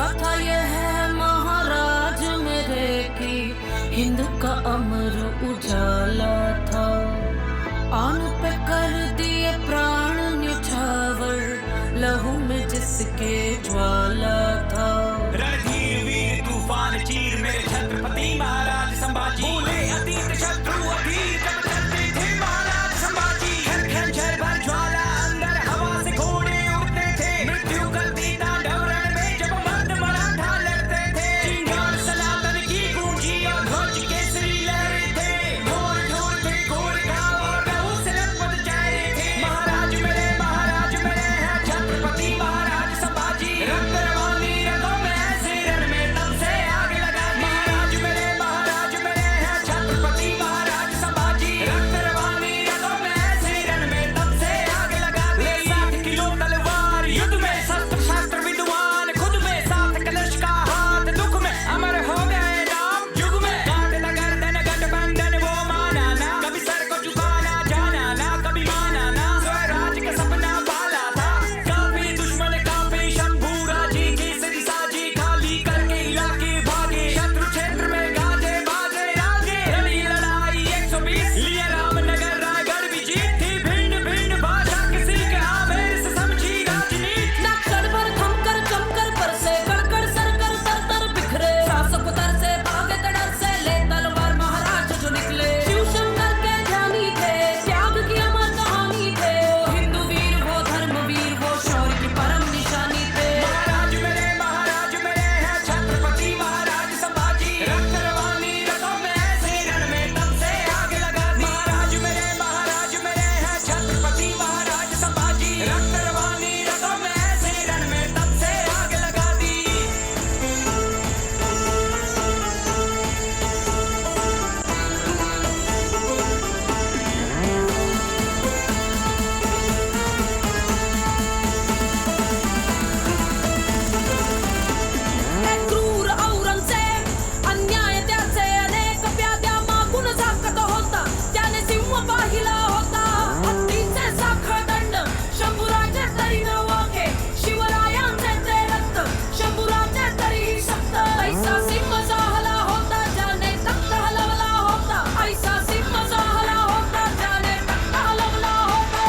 गाथा ये है महाराज मेरे की, हिंद का अमर उजाला था। आन पे कर दिए प्राण न्यौछावर, लहू में जिसके ज्वाला था। रणधीर वीर तूफान चीर मेरे छत्रपति महाराज संभाजी, भूले अतीत शत्रु अधीर जब चलते थे महाराज संभाजी। खन खन झर भर ज्वाला अंदर हवा से घोड़े उड़ते थे, मृत्यु करती तांडव रण में जब मर्द मराठा लड़ते थे। चिंगार सनातन की गूंजी और ध्वज केसरी लहरे थे, ढोल ढोल थे घोड़ घाव और गऊ से लथपथ चेहरे थे। महाराज मेरे हैं छत्रपति महाराज संभाजी, रक्त रवानी रगों में ऐसे रण में तब से आग लगा दी। महाराज मेरे हैं छत्रपति महाराज संभाजी, रक्त रवानी रगों में ऐसे रण में तब से आग लगा दी। 7 किलो तलवार युद्ध में, शस्त्र शास्त्र विद्वान खुद में, 7 कलश का हाथ दुख में, अमर हो गए राम युग में। काट न गर्दन गठबंधन वो माना ना, कभी सर को झुकाना जाना ना, कभी माना ना, स्वराज का सपना पाला था। काफी दुश्मन काफी शंभू राजी, केसरी साजी खाली करके इलाके भागे। शत्रु क्षेत्र में गाजे बाजे रागे, लड़ी लड़ाई 120, लिया रामनगर रायगढ़ भी जीत थी। भिन्न भिन्न भाषा किसी के आवेश से समझी राजनीति। नक्सर पर थमकर चमकर बरसे, कड़कड़ सरकर तर तर बिखरे, शासक उतर से भागे तड़र से, ले तलवार महाराज जो निकले। शिव शंकर के ध्यानी थे, त्याग की अमर कहानी थे, वो हिंदू वीर वो धर्मवीर वो शौर्य की परम निशानी थे। महाराज मेरे हैं छत्रपति महाराज संभाजी, रक्त रवानी रगों में ऐसे रण में तब से आग लगा दी। महाराज मेरे हैं छत्रपति महाराज संभाजी, रक्त रवानी रगों में ऐसे रण में तब से आग लगा दी। क्रूर औरंगजेब अन्याय त्याचे अनेक प्याद्या मागून झाकत होता, त्याने सिंह पाहिला होता। हत्तीचे साखळ दंड शंभूराचे तरी न वाके, शिवरायांचे ते रक्त शंभूराचे तरी शक्त। ऐसा सिंह जाहला होता ज्याने तख्त हलवला होता, ऐसा सिंह जाहला होता ज्याने तख्त हलवला होता।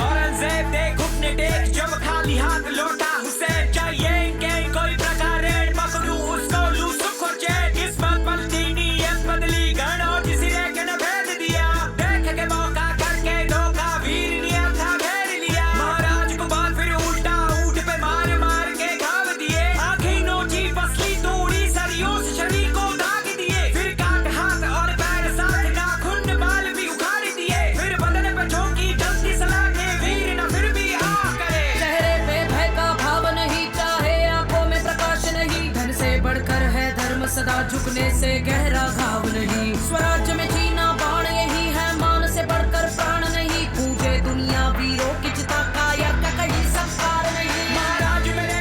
औरंगजेब दे घुटने टेक जब खाली हाथ लौटा हुसैन, चाहिए इनके कोई प्रकार ऋण पकड़ू उसको लू सुख और चैन। किस्मत पलटी नीयत बदली गण और किसी ने के न भेद दिया, देख के मौका करके धोखा वीर नियत था घेर लिया। महाराज को बाल फिर उल्टा ऊंट पे मार मार के घाव दिए, आंखें नोची पसली तोड़ी सरियों से शरीर को दाग दिए। फिर काट हाथ और पैर साथ नाखून बाल भी उखाड़ दिए, फिर बदन पे झोंकी जल्दी सलाखे वीर न फिर भी आ करे। चेहरे पे भय का भाव नहीं, चाहे आंखों में प्रकाश नहीं, धन से बढ़कर है धर्म सदा झुकने से गहरा घाव नहीं। स्वराज्य में जीना बाण यही है, मान से बढ़कर प्राण नहीं, पूजे दुनिया वीरों की चिता काया का कहीं संस्कार नहीं। महाराज मेरे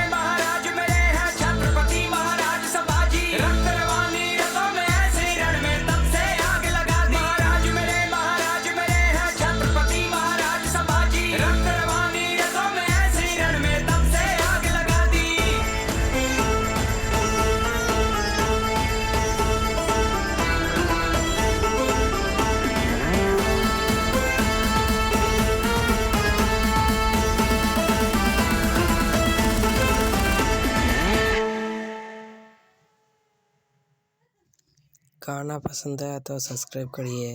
हैं छत्रपति महाराज संभाजी, रक्त रवानी रगों में ऐसे रण में तब से आग लगा दी। महाराज मेरे हैं छत्रपति महाराज संभाजी, रक्त रवानी रगों में ऐसे रण में तब से आग लगा दी। गाना पसंद आया तो सब्सक्राइब करिए।